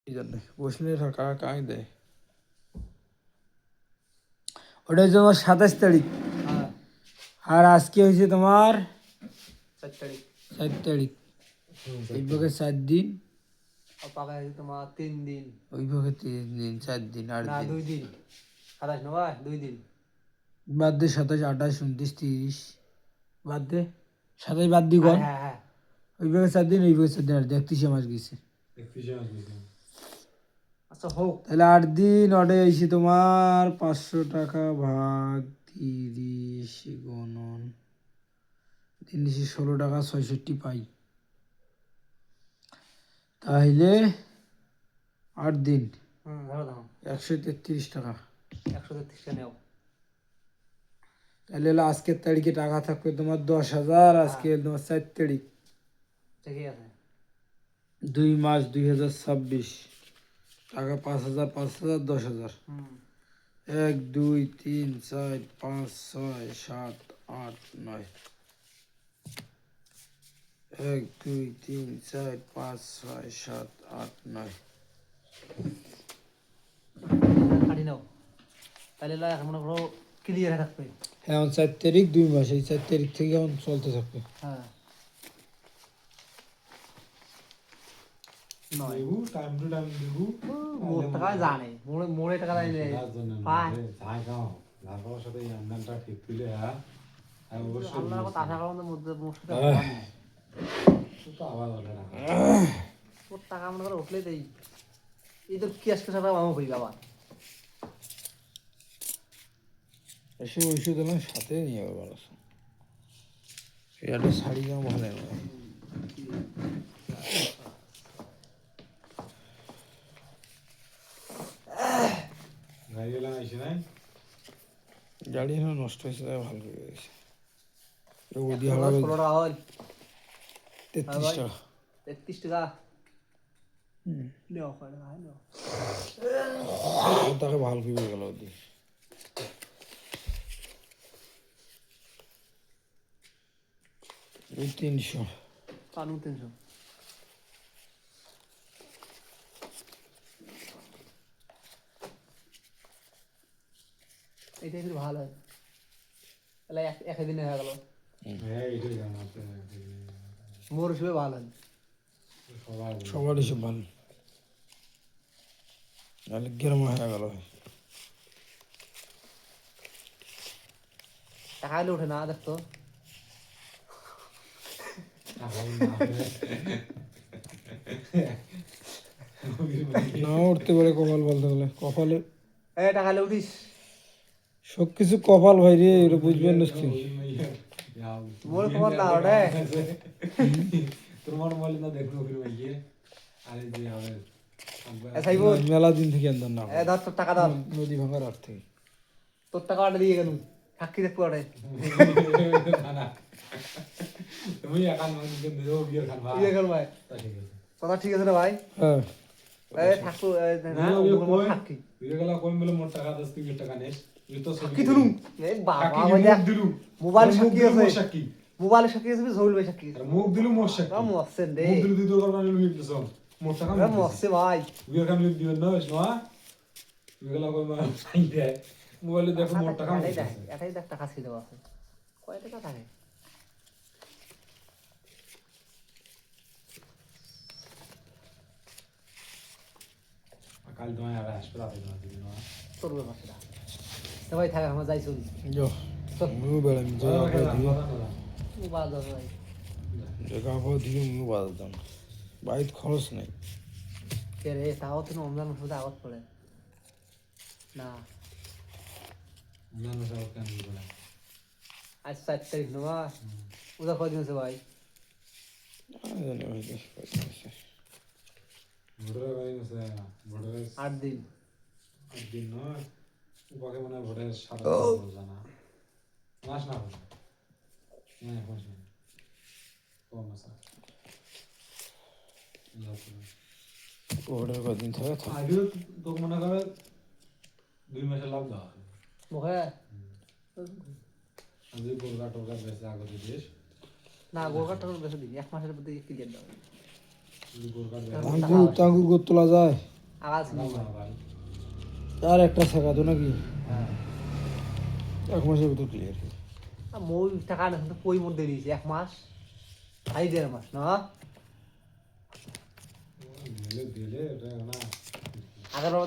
এই জন্য বসলে টাকা কাই দেয়। ওটা হচ্ছে তোমার 27 তারিখ। হ্যাঁ আর আজকে হয়েছে তোমার 4 তারিখ। 4 তারিখ। ওই ভাগে 4 দিন, আর পাকা হয়েছে তোমার 3 দিন। ওই ভাগে 3 দিন, 4 দিন, 8 না দিন 2 দিন। 27 না ভাই 2 দিন। বাদ দে। 27, 28, 29, 30 বাদ দে। 27 বাদ দি হ্যাঁ গল। হ্যাঁ হ্যাঁ ওই ভাগে 4 দিন, ওই ভাগে 4 দিন, 31 মাস গেছে। আচ্ছা হোক। তাহলে 8 দিন অডে আইসি তোমার 500 টাকা ভাগ 30 গুণন 16 টাকা 66 পাই। তাহলে 8 দিন ধরো দাও 133 টাকা। 133 নেও। তাহলে হলো আজকের তারিখে টাকা থাকবে তোমার 10,000। আজকে তোমার 4 তারিখ, ঠিকই আছে। 2 মাস 2026। টাকা 5,000, 5,000, 10,000। 1, 2, 3, 4, 5, 6, 7, 8, 9। 1, 2, 3, 4, 5, 6, 7, 8, 9। কাটি নাও। তাহলে লয় এখন মনে করো ক্লিয়ার থাকবে। এখন 4 তারিখ 2 মাস, এই 4 তারিখ থেকে এখন চলতে থাকবে। হ্যাঁ 9 টাইম টু টাইম দেবো। মোট টাকা জানে মোড়ে মোড়ে টাকা জানে পায়। সাথে এই আমদানটা ঠিক পেলে অবশ্যই আল্লাহর কথা আশা করার মধ্যে মোর সাথে তো আবার হবে না। ওর টাকা মনে করে উঠলে দেই। এই তো কি আজকে টাকা মামা হই বাবা। এসে ওষুধ এলাম সাথে নিয়ে যাবো ভালো। এই একটা শাড়ি দাম ভালো লাগে। গাড়ি এলাম এসে নাই গাড়ি এখন নষ্ট হয়েছে, তাই ভালো করে গেছে। ওদি 16 টাকা হল 33 টাকা। 33 টাকা নেও করে ভাই নেও। তাকে ভালো করে গেল ওদি। এই 300। কানু 300। এইটা একটু ভালো হয়। তাহলে একদিনে হয়ে গেল। হ্যাঁ এটাই জানা আছে। মোর হিসেবে ভালো হয়। সবার হিসেব ভালো, নাহলে গেরম হয়ে গেল। টাকা এলে ওঠে না দেখতো। না উঠতে পারে কপাল বলতে গেলে। কপালে টাকা এলে উঠিস। সব কিছু কপাল ভাই রে, এটা বুঝবেন না তুই। মোর খবর না ওঠে। তোমার বলে না দেখো ফির ভাইয়ে আরে যে হবে মেলা দিন থেকে আনতাম না, ধর তোর টাকা ধর। নদী ভাঙার আগ থেকে। তোর টাকা ওটা দিয়ে গেল সাক্ষী দেখবো ওটাই। তুমি একান মানুষ দেবো বিয়ের খান ভাই ইয়ে কর ভাই। ঠিক আছে কথা ঠিক আছে না ভাই? হ্যাঁ ঠাকুর না সাক্ষী বিয়ে গেলা কোন বলে মোট টাকা 10 টাকা নেস তুই তো সাক্ষী ধরুন। বাবা দিলু মোবাইল সাক্ষী আছে। সাক্ষী মোবাইলে সাক্ষী আছে জহুল ভাই সাক্ষী আছে। মুখ দিলু মোর সাক্ষী মরছেন রে। মুখ দিলু তুই তো করবা লুই দিছ মোট টাকা মরছে ভাই। বিয়ের খান লুই দিও না শোনা বিয়ে গেলা কোন সাই দে মোবাইলে দেখো মোট টাকা এটাই দেখ টাকা ছিল আছে। কয় টাকা থাকে? কাল তোমায় আর আসবে রাতে তোমার দিদি না তোর ব্যাপার সেটা। তো ভাই থাকে আমরা যাই চলি। যো মুখ বেড়াম মোবাইল ধর ভাই। কাপড় দিয়ে মুখ বাঁধতাম, বাড়িতে খরচ নেই। কে রে তাও তো রমজান মাসে আগত পড়ে না। না না সব কেন বলে আজ 4 তারিখ না ওটা কদিন আছে ভাই? ভোটার গাড়ি আছে ভোটার 8 দিন। দিন নয় উপাকে মনে হয় ভোটের 7 জানা মাস না হ্যাঁ মাস না কম আছে ওটা কদিন থাকে আগেও তো মনে করে 2 মাসে লাভ দেওয়া মুখে আমি গোলঘাট টোলঘাট বেশি আগে দিয়েছ না গোলঘাট টাকা বেশি দিন 1 মাসের মধ্যে ক্লিয়ার দাও। গোলঘাট টাঙ্গুর টাঙ্গুর তোলা যায়। আগাল ছিল ভাই আর একটা শেখাতো নাকি হ্যাঁ 1 মাসের ভিতর ক্লিয়ার মই টাকা না কিন্তু কই মধ্যে দিয়েছে 1 মাস 2.5 মাস না দিলে এটা না আগের